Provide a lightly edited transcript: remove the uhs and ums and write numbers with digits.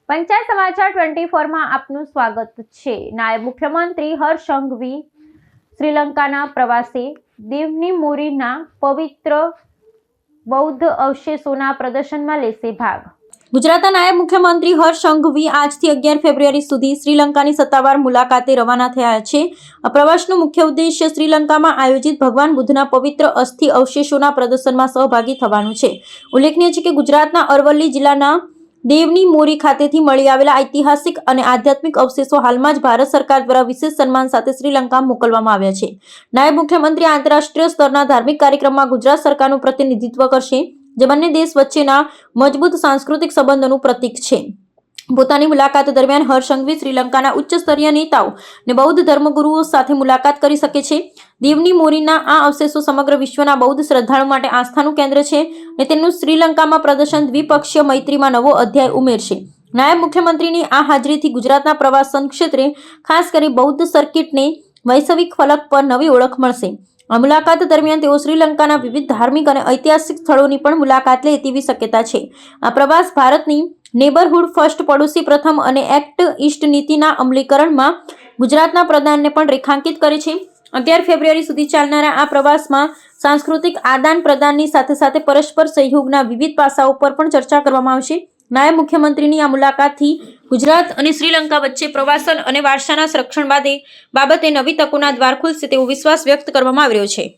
પંચાયત સમાચાર 24 માં આપનું સ્વાગત છે। નાયબ મુખ્યમંત્રી હર્ષ સંઘવી શ્રીલંકાના પ્રવાસે દેવની મૂરીના પવિત્ર બૌદ્ધ અવશેષોના પ્રદર્શનમાં લેશે ભાગ। ગુજરાતના નાયબ મુખ્યમંત્રી હર્ષ સંઘવી આજથી 11 ફેબ્રુઆરી સુધી શ્રીલંકાની સત્તાવાર મુલાકાતે રવાના થયા છે। આ પ્રવાસનો મુખ્ય ઉદ્દેશ્ય શ્રીલંકામાં આયોજિત ભગવાન બુદ્ધના પવિત્ર અસ્થિ અવશેષોના પ્રદર્શનમાં સહભાગી થવાનું છે। ઉલ્લેખનીય છે કે ગુજરાતના અરવલ્લી જિલ્લાના દેવની મૂરી ખાતેથી મળી આવેલા ઐતિહાસિક અને આધ્યાત્મિક અવશેષો હાલમાં જ ભારત સરકાર દ્વારા વિશેષ સન્માન સાથે શ્રીલંકા મોકલવામાં આવ્યા છે। નાયબ મુખ્યમંત્રી આંતરરાષ્ટ્રીય સ્તરના ધાર્મિક કાર્યક્રમમાં ગુજરાત સરકારનું પ્રતિનિધિત્વ કરશે, જે બંને દેશ વચ્ચેના મજબૂત સાંસ્કૃતિક સંબંધોનું પ્રતીક છે। પોતાની મુલાકાત દરમિયાન હર્ષ સંઘવી શ્રીલંકાના ઉચ્ચ સ્તરીય નેતાઓ અને બૌદ્ધ ધર્મગુરુઓ સાથે મુલાકાત કરી શકે છે। દેવની મૂરીના આ અવશેષો સમગ્ર વિશ્વના બૌદ્ધ શ્રદ્ધાળુ માટે આસ્થાનું કેન્દ્ર છે અને તેનું શ્રીલંકામાં પ્રદર્શન દ્વિપક્ષીય મૈત્રીમાં નવો અધ્યાય ઉમેરશે। નાયબ મુખ્યમંત્રીની આ હાજરીથી ગુજરાતના પ્રવાસન ક્ષેત્રે ખાસ કરી બૌદ્ધ સર્કિટને વૈશ્વિક ફલક પર નવી ઓળખ મળશે। આ મુલાકાત દરમિયાન તેઓ શ્રીલંકાના વિવિધ ધાર્મિક અને ઐતિહાસિક સ્થળોની પણ મુલાકાત લે તેવી શક્યતા છે। આ પ્રવાસ ભારતની નેબરહુડ ફર્સ્ટ પડોશી પ્રથમ અને એક્ટ ઈસ્ટ નીતિના અમલીકરણમાં ગુજરાતના પ્રદાનને પણ રેખાંકિત કરે છે। 11 ફેબ્રુઆરી સુધી ચાલનારા આ પ્રવાસમાં સાંસ્કૃતિક આદાન પ્રદાનની સાથે સાથે પરસ્પર સહયોગના વિવિધ પાસાઓ પર પણ ચર્ચા કરવામાં આવશે। નાયબ મુખ્યમંત્રીની આ મુલાકાતથી ગુજરાત અને શ્રીલંકા વચ્ચે પ્રવાસન અને વારસાના સંરક્ષણ બાબતે નવી તકોના દ્વાર ખુલશે તેવો વિશ્વાસ વ્યક્ત કરવામાં આવ્યો છે।